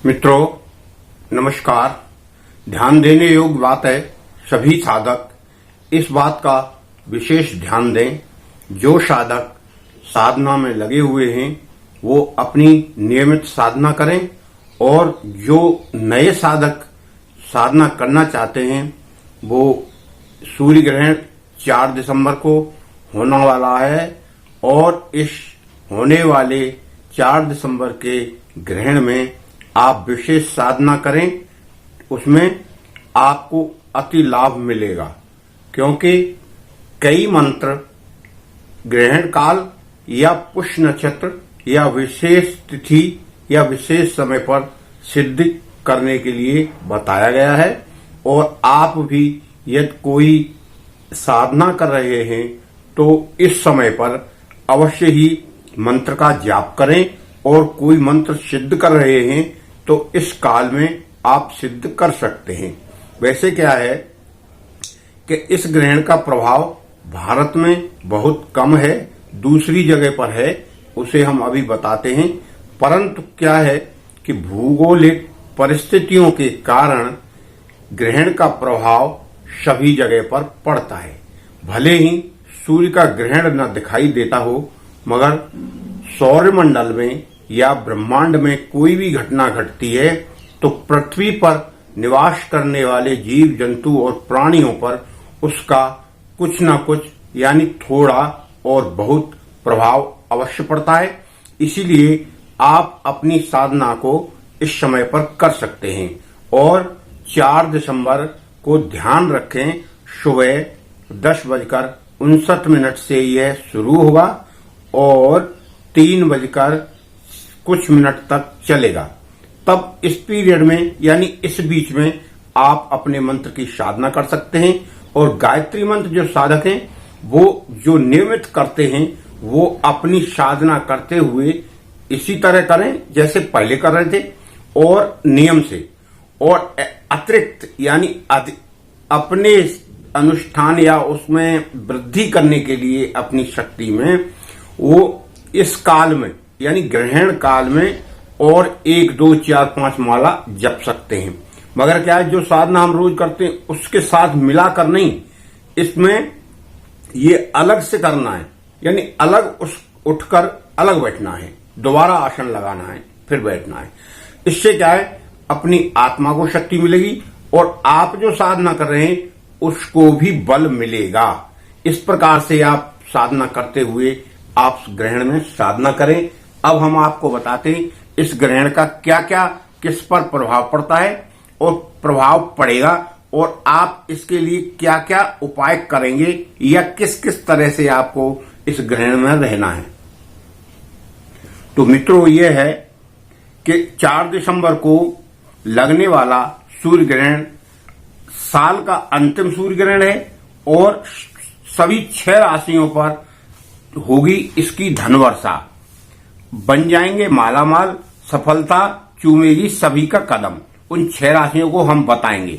मित्रों नमस्कार। ध्यान देने योग्य बात है, सभी साधक इस बात का विशेष ध्यान दें। जो साधक साधना में लगे हुए हैं वो अपनी नियमित साधना करें, और जो नए साधक साधना करना चाहते हैं वो सूर्य ग्रहण 4 दिसंबर को होने वाला है, और इस होने वाले 4 दिसंबर के ग्रहण में आप विशेष साधना करें, उसमें आपको अति लाभ मिलेगा। क्योंकि कई मंत्र ग्रहण काल या पुष्य नक्षत्र या विशेष तिथि या विशेष समय पर सिद्ध करने के लिए बताया गया है। और आप भी यदि कोई साधना कर रहे हैं तो इस समय पर अवश्य ही मंत्र का जाप करें, और कोई मंत्र सिद्ध कर रहे हैं तो इस काल में आप सिद्ध कर सकते हैं। वैसे क्या है कि इस ग्रहण का प्रभाव भारत में बहुत कम है, दूसरी जगह पर है, उसे हम अभी बताते हैं। परंतु क्या है कि भूगोलिक परिस्थितियों के कारण ग्रहण का प्रभाव सभी जगह पर पड़ता है। भले ही सूर्य का ग्रहण न दिखाई देता हो, मगर सौरमंडल में या ब्रह्मांड में कोई भी घटना घटती है तो पृथ्वी पर निवास करने वाले जीव जंतु और प्राणियों पर उसका कुछ न कुछ यानी थोड़ा और बहुत प्रभाव अवश्य पड़ता है। इसीलिए आप अपनी साधना को इस समय पर कर सकते हैं। और 4 दिसंबर को ध्यान रखें, सुबह 10:59 से यह शुरू होगा और 3 कुछ मिनट तक चलेगा। तब इस पीरियड में यानी इस बीच में आप अपने मंत्र की साधना कर सकते हैं। और गायत्री मंत्र जो साधक हैं वो जो नियमित करते हैं वो अपनी साधना करते हुए इसी तरह करें जैसे पहले कर रहे थे, और नियम से, और अतिरिक्त यानी अपने अनुष्ठान या उसमें वृद्धि करने के लिए अपनी शक्ति में वो इस काल में यानी ग्रहण काल में और 1, 2, 4, 5 माला जप सकते हैं। मगर क्या है, जो साधना हम रोज करते हैं उसके साथ मिलाकर नहीं, इसमें ये अलग से करना है, यानी अलग उठकर अलग बैठना है, दोबारा आसन लगाना है, फिर बैठना है। इससे क्या है, अपनी आत्मा को शक्ति मिलेगी और आप जो साधना कर रहे हैं उसको भी बल मिलेगा। इस प्रकार से आप साधना करते हुए आप ग्रहण में साधना करें। अब हम आपको बताते हैं इस ग्रहण का क्या क्या किस पर प्रभाव पड़ता है और प्रभाव पड़ेगा, और आप इसके लिए क्या क्या उपाय करेंगे या किस किस तरह से आपको इस ग्रहण में रहना है। तो मित्रों, ये है कि 4 दिसंबर को लगने वाला सूर्य ग्रहण साल का अंतिम सूर्य ग्रहण है, और सभी 6 राशियों पर होगी इसकी धनवर्षा। बन जाएंगे मालामाल, सफलता चूमेगी सभी का कदम। उन 6 राशियों को हम बताएंगे।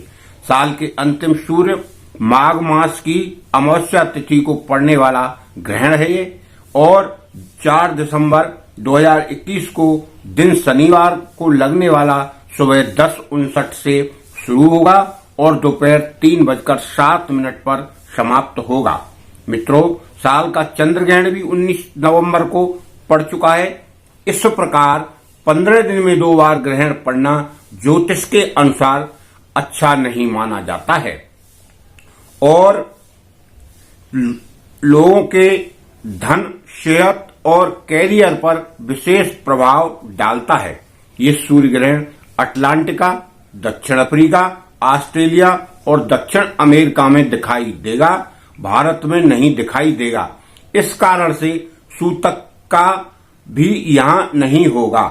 साल के अंतिम सूर्य माघ मास की अमावस्या तिथि को पड़ने वाला ग्रहण है ये, और 4 दिसंबर 2021 को दिन शनिवार को लगने वाला सुबह 10:59 से शुरू होगा और दोपहर 3:07 पर समाप्त होगा। मित्रों, साल का चंद्र ग्रहण भी 19 नवंबर को पड़ चुका है। इस प्रकार 15 दिन में 2 बार ग्रहण पड़ना ज्योतिष के अनुसार अच्छा नहीं माना जाता है और लोगों के धन, सेहत और कैरियर पर विशेष प्रभाव डालता है। ये सूर्य ग्रहण अटलांटिका, दक्षिण अफ्रीका, ऑस्ट्रेलिया और दक्षिण अमेरिका में दिखाई देगा, भारत में नहीं दिखाई देगा। इस कारण से सूतक का भी यहां नहीं होगा।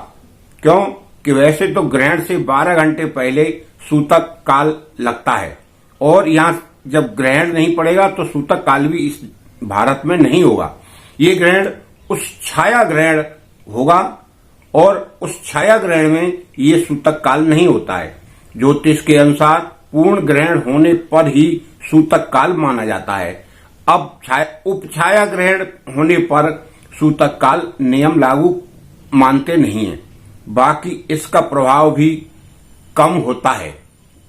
क्यों कि वैसे तो ग्रहण से 12 घंटे पहले सूतक काल लगता है, और यहां जब ग्रहण नहीं पड़ेगा तो सूतक काल भी इस भारत में नहीं होगा। ये ग्रहण उस छाया ग्रहण होगा, और उस छाया ग्रहण में ये सूतक काल नहीं होता है। ज्योतिष के अनुसार पूर्ण ग्रहण होने पर ही सूतक काल माना जाता है। अब उपछाया ग्रहण होने पर सूतक काल नियम लागू मानते नहीं है। बाकी इसका प्रभाव भी कम होता है।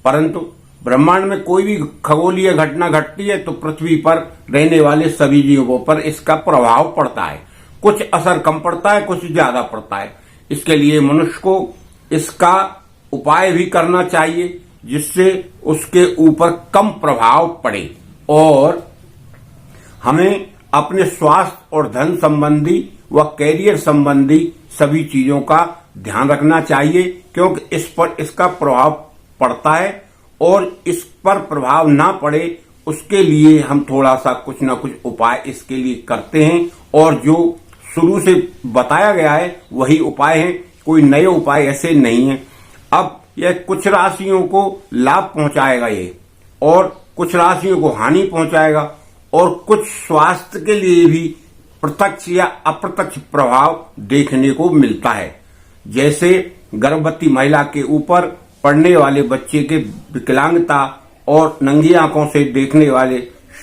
परंतु ब्रह्मांड में कोई भी खगोलीय घटना घटती है तो पृथ्वी पर रहने वाले सभी जीवों पर इसका प्रभाव पड़ता है। कुछ असर कम पड़ता है, कुछ ज्यादा पड़ता है। इसके लिए मनुष्य को इसका उपाय भी करना चाहिए जिससे उसके ऊपर कम प्रभाव पड़े। और हमें अपने स्वास्थ्य और धन संबंधी व कैरियर संबंधी सभी चीजों का ध्यान रखना चाहिए, क्योंकि इस पर इसका प्रभाव पड़ता है। और इस पर प्रभाव ना पड़े उसके लिए हम थोड़ा सा कुछ ना कुछ उपाय इसके लिए करते हैं, और जो शुरू से बताया गया है वही उपाय है, कोई नए उपाय ऐसे नहीं है। अब यह कुछ राशियों को लाभ पहुंचाएगा ये, और कुछ राशियों को हानि पहुंचाएगा, और कुछ स्वास्थ्य के लिए भी प्रत्यक्ष या अप्रत्यक्ष प्रभाव देखने को मिलता है। जैसे गर्भवती महिला के ऊपर पड़ने वाले बच्चे के विकलांगता और नंगी आंखों से देखने वाले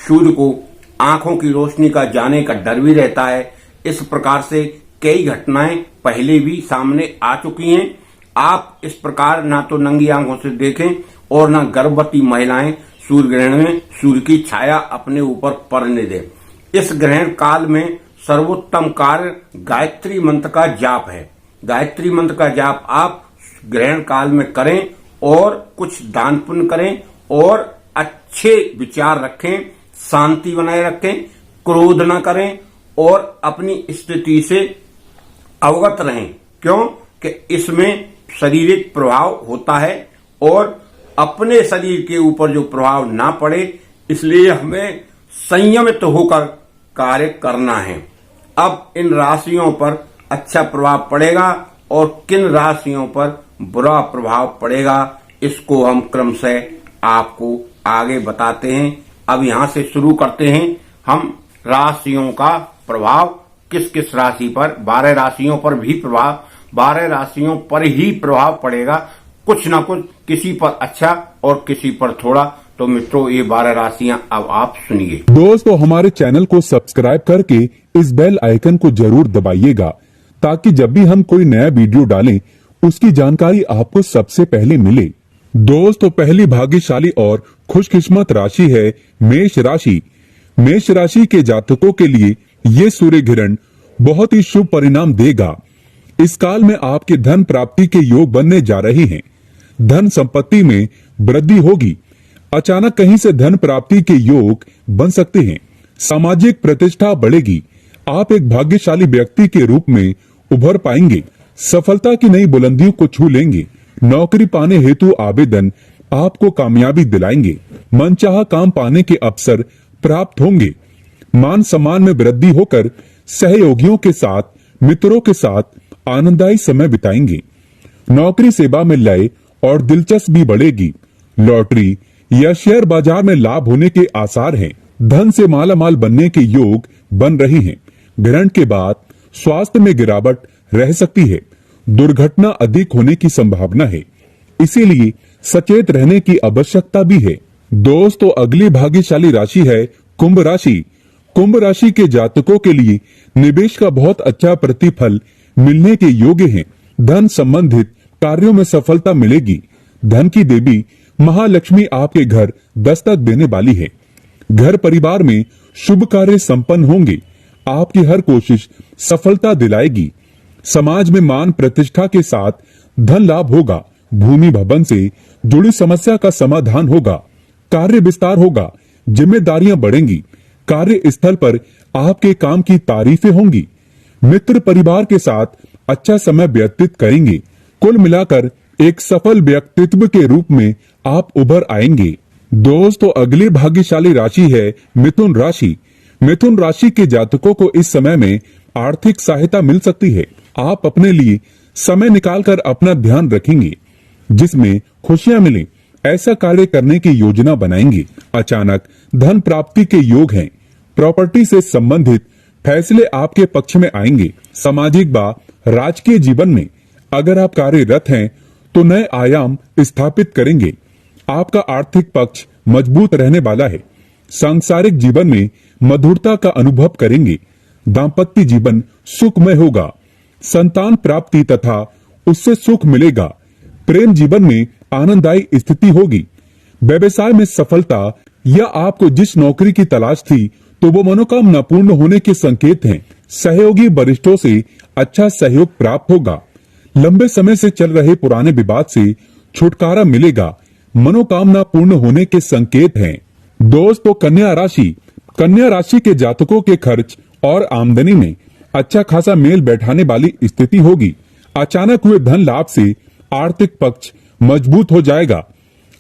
सूर्य को आंखों की रोशनी का जाने का डर भी रहता है। इस प्रकार से कई घटनाएं पहले भी सामने आ चुकी हैं। आप इस प्रकार ना तो नंगी आंखों से देखें और ना गर्भवती महिलाएं सूर्य ग्रहण में सूर्य की छाया अपने ऊपर पड़ने दें। इस ग्रहण काल में सर्वोत्तम कार्य गायत्री मंत्र का जाप है। गायत्री मंत्र का जाप आप ग्रहण काल में करें और कुछ दान पुण्य करें और अच्छे विचार रखें, शांति बनाए रखें, क्रोध न करें और अपनी स्थिति से अवगत रहें, क्यों कि इसमें शारीरिक प्रभाव होता है और अपने शरीर के ऊपर जो प्रभाव ना पड़े इसलिए हमें संयमित होकर कार्य करना है। अब इन राशियों पर अच्छा प्रभाव पड़ेगा और किन राशियों पर बुरा प्रभाव पड़ेगा इसको हम क्रमशः आपको आगे बताते हैं। अब यहाँ से शुरू करते हैं हम राशियों का प्रभाव किस किस राशि पर। 12 राशियों पर भी प्रभाव, 12 राशियों पर ही प्रभाव पड़ेगा, कुछ ना कुछ, किसी पर अच्छा और किसी पर थोड़ा। तो मित्रों ये 12 राशियां अब आप सुनिए। दोस्तों हमारे चैनल को सब्सक्राइब करके इस बेल आइकन को जरूर दबाइएगा ताकि जब भी हम कोई नया वीडियो डालें उसकी जानकारी आपको सबसे पहले मिले। दोस्तों पहली भाग्यशाली और खुशकिस्मत राशि है मेष राशि। मेष राशि के जातकों के लिए ये सूर्य ग्रहण बहुत ही शुभ परिणाम देगा। इस काल में आपके धन प्राप्ति के योग बनने जा रहे हैं। धन संपत्ति में वृद्धि होगी। अचानक कहीं से धन प्राप्ति के योग बन सकते हैं। सामाजिक प्रतिष्ठा बढ़ेगी। आप एक भाग्यशाली व्यक्ति के रूप में उभर पाएंगे। सफलता की नई बुलंदियों को छू लेंगे। नौकरी पाने हेतु आवेदन आपको कामयाबी दिलाएंगे। मनचाहा काम पाने के अवसर प्राप्त होंगे। मान सम्मान में वृद्धि होकर सहयोगियों के साथ, मित्रों के साथ आनंददायी समय बिताएंगे। नौकरी सेवा में लय और दिलचस्पी बढ़ेगी। लॉटरी या शेयर बाजार में लाभ होने के आसार हैं। धन से मालामाल बनने के योग बन रहे हैं। ग्रहण के बाद स्वास्थ्य में गिरावट रह सकती है। दुर्घटना अधिक होने की संभावना है, इसीलिए सचेत रहने की आवश्यकता भी है। दोस्तों अगली भाग्यशाली राशि है कुंभ राशि। कुंभ राशि के जातकों के लिए निवेश का बहुत अच्छा प्रतिफल मिलने के योग्य है। धन संबंधित कार्यों में सफलता मिलेगी। धन की देवी महालक्ष्मी आपके घर दस्तक देने वाली है। घर परिवार में शुभ कार्य संपन्न होंगे। आपकी हर कोशिश सफलता दिलाएगी। समाज में मान प्रतिष्ठा के साथ धन लाभ होगा। भूमि भवन से जुड़ी समस्या का समाधान होगा। कार्य विस्तार होगा। जिम्मेदारियां बढ़ेंगी। कार्य स्थल पर आपके काम की तारीफें होंगी। मित्र परिवार के साथ अच्छा समय व्यतीत करेंगे। कुल मिलाकर एक सफल व्यक्तित्व के रूप में आप उभर आएंगे। दोस्तों अगली भाग्यशाली राशि है मिथुन राशि। मिथुन राशि के जातकों को इस समय में आर्थिक सहायता मिल सकती है। आप अपने लिए समय निकालकर अपना ध्यान रखेंगे जिसमें खुशियां मिले। ऐसा कार्य करने की योजना बनाएंगे। अचानक धन प्राप्ति के योग हैं। प्रॉपर्टी से संबंधित फैसले आपके पक्ष में आएंगे। सामाजिक व राजकीय जीवन में अगर आप कार्यरत हैं तो नए आयाम स्थापित करेंगे। आपका आर्थिक पक्ष मजबूत रहने वाला है। सांसारिक जीवन में मधुरता का अनुभव करेंगे। दाम्पत्य जीवन सुखमय होगा। संतान प्राप्ति तथा उससे सुख मिलेगा। प्रेम जीवन में आनंददायी स्थिति होगी। व्यवसाय में सफलता या आपको जिस नौकरी की तलाश थी तो वो मनोकामना पूर्ण होने के संकेत हैं। सहयोगी वरिष्ठों से अच्छा सहयोग प्राप्त होगा। लंबे समय से चल रहे पुराने विवाद से छुटकारा मिलेगा। मनोकामना पूर्ण होने के संकेत हैं। दोस्तों, कन्या राशि के जातकों के खर्च और आमदनी में अच्छा खासा मेल बैठाने वाली स्थिति होगी। अचानक हुए धन लाभ से आर्थिक पक्ष मजबूत हो जाएगा।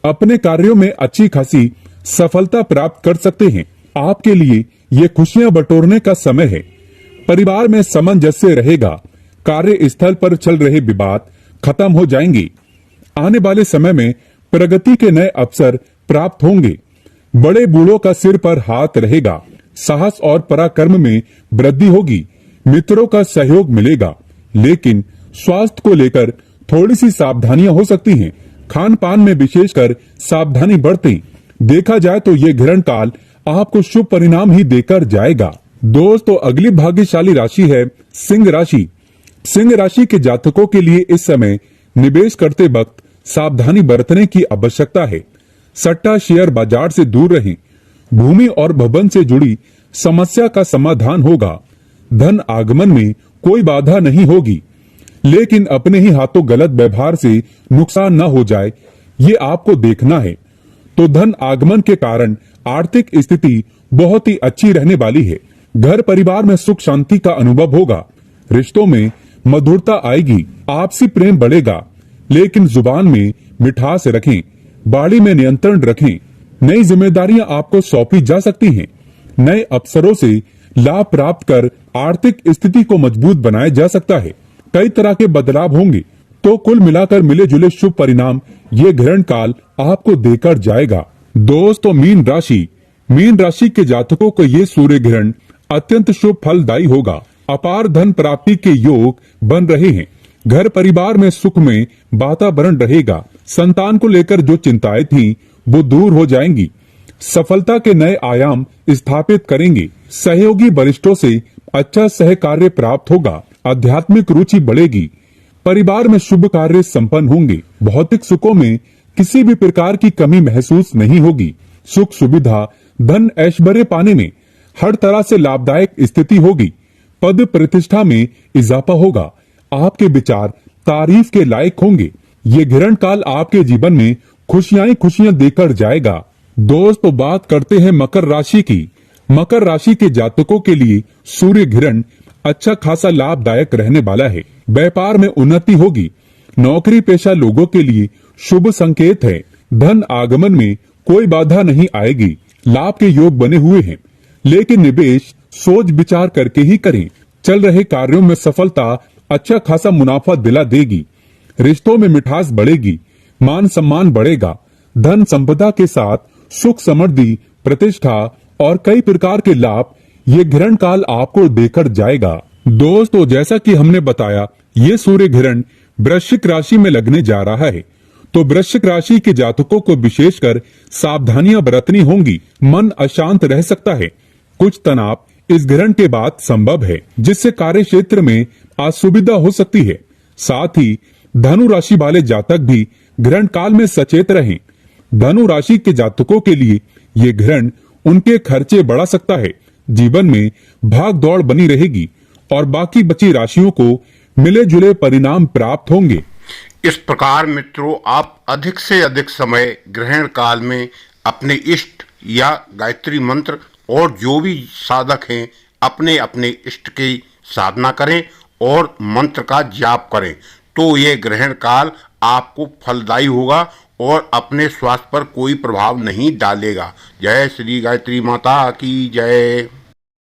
अपने कार्यों में अच्छी खासी सफलता प्राप्त कर सकते हैं। आपके लिए ये खुशियां बटोरने का समय है। परिवार में सामंजस्य रहेगा। कार्य स्थल पर चल रहे विवाद खत्म हो जाएंगे। आने वाले समय में प्रगति के नए अवसर प्राप्त होंगे। बड़े बूढ़ों का सिर पर हाथ रहेगा। साहस और पराक्रम में वृद्धि होगी। मित्रों का सहयोग मिलेगा, लेकिन स्वास्थ्य को लेकर थोड़ी सी सावधानियां हो सकती हैं। खान पान में विशेषकर सावधानी बरतें। देखा जाए तो ये ग्रहण काल आपको शुभ परिणाम ही देकर जाएगा। दोस्तों, अगली भाग्यशाली राशि है सिंह राशि। सिंह राशि के जातकों के लिए इस समय निवेश करते वक्त सावधानी बरतने की आवश्यकता है। सट्टा शेयर बाजार से दूर रहें। भूमि और भवन से जुड़ी समस्या का समाधान होगा। धन आगमन में कोई बाधा नहीं होगी, लेकिन अपने ही हाथों गलत व्यवहार से नुकसान न हो जाए, ये आपको देखना है। तो धन आगमन के कारण आर्थिक स्थिति बहुत ही अच्छी रहने वाली है। घर परिवार में सुख शांति का अनुभव होगा। रिश्तों में मधुरता आएगी। आपसी प्रेम बढ़ेगा, लेकिन जुबान में मिठास रखें। बाड़ी में नियंत्रण रखें। नई जिम्मेदारियां आपको सौंपी जा सकती हैं। नए अवसरों से लाभ प्राप्त कर आर्थिक स्थिति को मजबूत बनाया जा सकता है। कई तरह के बदलाव होंगे। तो कुल मिलाकर मिले जुले शुभ परिणाम ये ग्रहण काल आपको देकर जाएगा। दोस्तों, मीन राशि के जातकों को ये सूर्य ग्रहण अत्यंत शुभ फलदायी होगा। अपार धन प्राप्ति के योग बन रहे हैं। घर परिवार में सुख में वातावरण रहेगा। संतान को लेकर जो चिंताएं थीं वो दूर हो जाएंगी। सफलता के नए आयाम स्थापित करेंगे। सहयोगी वरिष्ठों से अच्छा सहकार्य प्राप्त होगा। आध्यात्मिक रुचि बढ़ेगी। परिवार में शुभ कार्य संपन्न होंगे। भौतिक सुखों में किसी भी प्रकार की कमी महसूस नहीं होगी। सुख सुविधा, धन ऐश्वर्य पाने में हर तरह से लाभदायक स्थिति होगी। पद प्रतिष्ठा में इजाफा होगा। आपके विचार तारीफ के लायक होंगे। ये ग्रहण काल आपके जीवन में खुशियां देकर जाएगा। दोस्तों, बात करते हैं मकर राशि की। मकर राशि के जातकों के लिए सूर्य ग्रहण अच्छा खासा लाभदायक रहने वाला है। व्यापार में उन्नति होगी। नौकरी पेशा लोगों के लिए शुभ संकेत है। धन आगमन में कोई बाधा नहीं आएगी। लाभ के योग बने हुए हैं, लेकिन निवेश सोच विचार करके ही करें। चल रहे कार्यों में सफलता अच्छा खासा मुनाफा दिला देगी। रिश्तों में मिठास बढ़ेगी। मान सम्मान बढ़ेगा। धन संपदा के साथ सुख समृद्धि, प्रतिष्ठा और कई प्रकार के लाभ ये ग्रहण काल आपको देकर जाएगा। दोस्तों, जैसा कि हमने बताया, ये सूर्य ग्रहण वृश्चिक राशि में लगने जा रहा है। तो वृश्चिक राशि के जातकों को विशेषकर सावधानियां बरतनी होंगी। मन अशांत रह सकता है। कुछ तनाव इस ग्रहण के बाद संभव है, जिससे कार्य क्षेत्र में असुविधा हो सकती है। साथ ही धनु राशि वाले जातक भी ग्रहण काल में सचेत रहें। धनु राशि के जातकों के लिए ये ग्रहण उनके खर्चे बढ़ा सकता है। जीवन में भाग दौड़ बनी रहेगी और बाकी बची राशियों को मिले जुले परिणाम प्राप्त होंगे। इस प्रकार मित्रों, आप अधिक से अधिक समय ग्रहण काल में अपने इष्ट या गायत्री मंत्र और जो भी साधक हैं अपने अपने इष्ट की साधना करें और मंत्र का जाप करें, तो ये ग्रहण काल आपको फलदायी होगा और अपने स्वास्थ्य पर कोई प्रभाव नहीं डालेगा। जय श्री गायत्री माता की जय।